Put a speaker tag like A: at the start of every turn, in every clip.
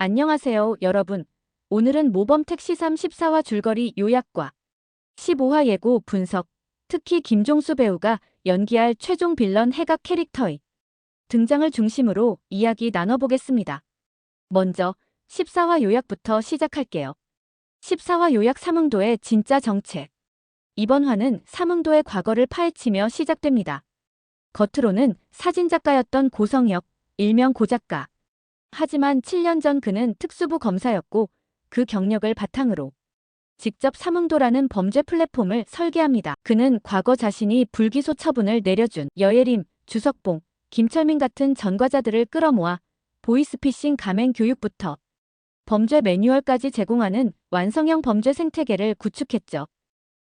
A: 안녕하세요, 여러분. 오늘은 모범택 시삼 14화 줄거리 요약과 15화 예고 분석, 특히 김종수 배우가 연기할 최종 빌런 해각 캐릭터의 등장을 중심으로 이야기 나눠보겠습니다. 먼저 14화 요약부터 시작할게요. 14화 요약 삼흥도의 진짜 정체. 이번 화는 삼흥도의 과거를 파헤치며 시작됩니다. 겉으로는 사진작가였던 고성혁, 일명 고작가. 하지만 7년 전 그는 특수부 검사였고 그 경력을 바탕으로 직접 삼흥도라는 범죄 플랫폼을 설계합니다. 그는 과거 자신이 불기소 처분을 내려준 여예림, 주석봉, 김철민 같은 전과자들을 끌어모아 보이스피싱 감행 교육부터 범죄 매뉴얼까지 제공하는 완성형 범죄 생태계를 구축했죠.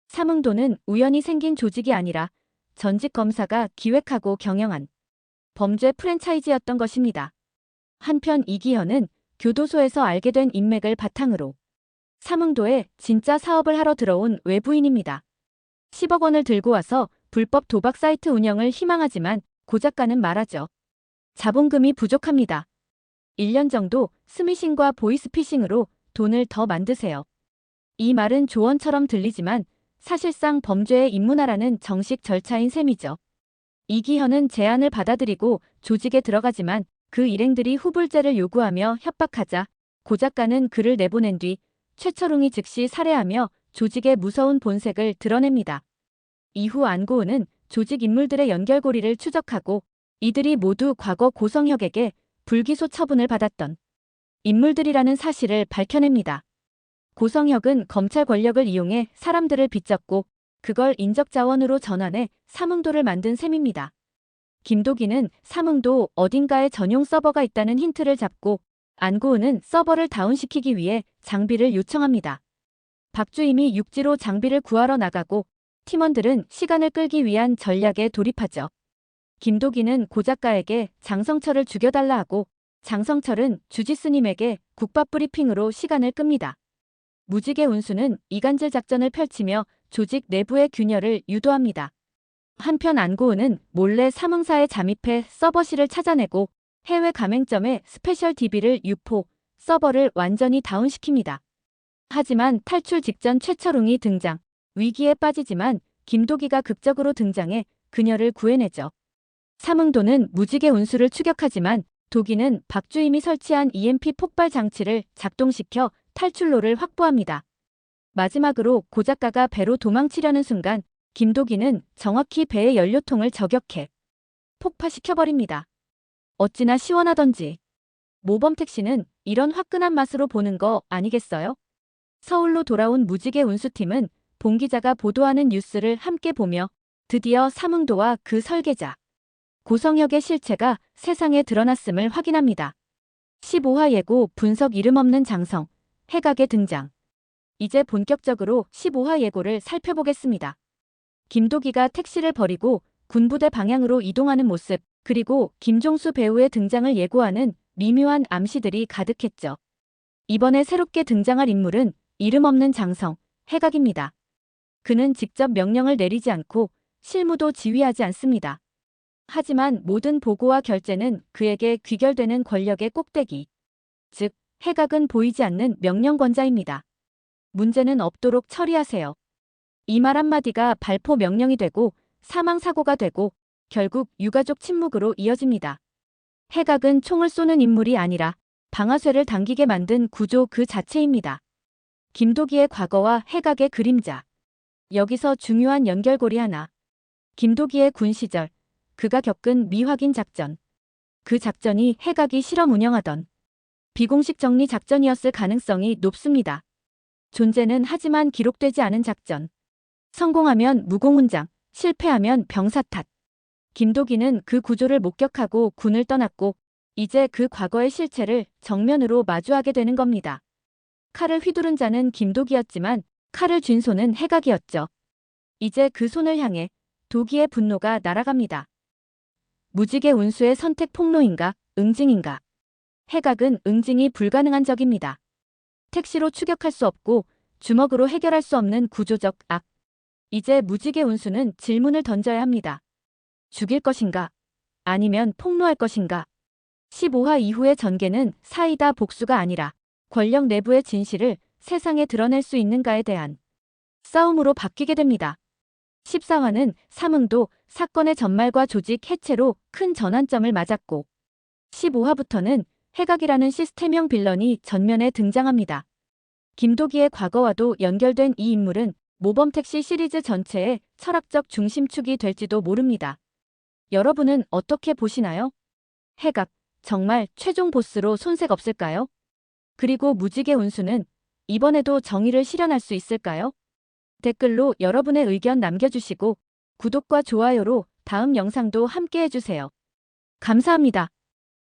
A: 삼흥도는 우연히 생긴 조직이 아니라 전직 검사가 기획하고 경영한 범죄 프랜차이즈였던 것입니다. 한편 이기현은 교도소에서 알게 된 인맥을 바탕으로 삼흥도에 진짜 사업을 하러 들어온 외부인입니다. 10억 원을 들고 와서 불법 도박 사이트 운영을 희망하지만 고 작가는 말하죠. 자본금이 부족합니다. 1년 정도 스미싱과 보이스피싱으로 돈을 더 만드세요. 이 말은 조언처럼 들리지만 사실상 범죄에 입문하라는 정식 절차인 셈이죠. 이기현은 제안을 받아들이고 조직에 들어가지만 그 일행들이 후불제를 요구하며 협박하자 고 작가는 그를 내보낸 뒤 최철웅이 즉시 살해하며 조직의 무서운 본색을 드러냅니다. 이후 안고은은 조직 인물들의 연결고리를 추적하고 이들이 모두 과거 고성혁에게 불기소 처분을 받았던 인물들이라는 사실을 밝혀냅니다. 고성혁은 검찰 권력을 이용해 사람들을 빚졌고 그걸 인적자원으로 전환해 삼흥도를 만든 셈입니다. 김도기는 삼흥도 어딘가에 전용 서버가 있다는 힌트를 잡고 안고은은 서버를 다운시키기 위해 장비를 요청합니다. 박주임이 육지로 장비를 구하러 나가고 팀원들은 시간을 끌기 위한 전략에 돌입하죠. 김도기는 고 작가에게 장성철을 죽여달라 하고 장성철은 주지스님에게 국밥 브리핑으로 시간을 끕니다. 무지개 운수는 이간질 작전을 펼치며 조직 내부의 균열을 유도합니다. 한편 안고은은 몰래 삼흥사에 잠입해 서버실을 찾아내고 해외 가맹점에 스페셜 DB를 유포, 서버를 완전히 다운시킵니다. 하지만 탈출 직전 최철웅이 등장, 위기에 빠지지만 김도기가 극적으로 등장해 그녀를 구해내죠. 삼흥도는 무지개 운수를 추격하지만 도기는 박주임이 설치한 EMP 폭발 장치를 작동시켜 탈출로를 확보합니다. 마지막으로 고 작가가 배로 도망치려는 순간 김도기는 정확히 배의 연료통을 저격해 폭파시켜버립니다. 어찌나 시원하던지. 모범택시는 이런 화끈한 맛으로 보는 거 아니겠어요? 서울로 돌아온 무지개 운수팀은 봉 기자가 보도하는 뉴스를 함께 보며 드디어 삼흥도와 그 설계자 고성혁의 실체가 세상에 드러났음을 확인합니다. 15화 예고 분석 이름 없는 장성, 해각의 등장. 이제 본격적으로 15화 예고를 살펴보겠습니다. 김도기가 택시를 버리고 군부대 방향으로 이동하는 모습, 그리고 김종수 배우의 등장을 예고하는 미묘한 암시들이 가득했죠. 이번에 새롭게 등장할 인물은 이름 없는 장성, 해각입니다. 그는 직접 명령을 내리지 않고 실무도 지휘하지 않습니다. 하지만 모든 보고와 결재는 그에게 귀결되는 권력의 꼭대기, 즉 해각은 보이지 않는 명령권자입니다. 문제는 없도록 처리하세요. 이 말 한마디가 발포 명령이 되고 사망사고가 되고 결국 유가족 침묵으로 이어집니다. 해각은 총을 쏘는 인물이 아니라 방아쇠를 당기게 만든 구조 그 자체입니다. 김도기의 과거와 해각의 그림자. 여기서 중요한 연결고리 하나. 김도기의 군 시절, 그가 겪은 미확인 작전. 그 작전이 해각이 실험 운영하던 비공식 정리 작전이었을 가능성이 높습니다. 존재는 하지만 기록되지 않은 작전. 성공하면 무공훈장, 실패하면 병사 탓. 김도기는 그 구조를 목격하고 군을 떠났고 이제 그 과거의 실체를 정면으로 마주하게 되는 겁니다. 칼을 휘두른 자는 김도기였지만 칼을 쥔 손은 해각이었죠. 이제 그 손을 향해 도기의 분노가 날아갑니다. 무지개 운수의 선택 폭로인가, 응징인가. 해각은 응징이 불가능한 적입니다. 택시로 추격할 수 없고 주먹으로 해결할 수 없는 구조적 악. 이제 무지개 운수는 질문을 던져야 합니다. 죽일 것인가? 아니면 폭로할 것인가? 15화 이후의 전개는 사이다 복수가 아니라 권력 내부의 진실을 세상에 드러낼 수 있는가에 대한 싸움으로 바뀌게 됩니다. 14화는 삼흥도 사건의 전말과 조직 해체로 큰 전환점을 맞았고 15화부터는 해각이라는 시스템형 빌런이 전면에 등장합니다. 김도기의 과거와도 연결된 이 인물은 모범택시 시리즈 전체의 철학적 중심축이 될지도 모릅니다. 여러분은 어떻게 보시나요? 해각, 정말 최종 보스로 손색 없을까요? 그리고 무지개 운수는 이번에도 정의를 실현할 수 있을까요? 댓글로 여러분의 의견 남겨주시고 구독과 좋아요로 다음 영상도 함께 해주세요. 감사합니다.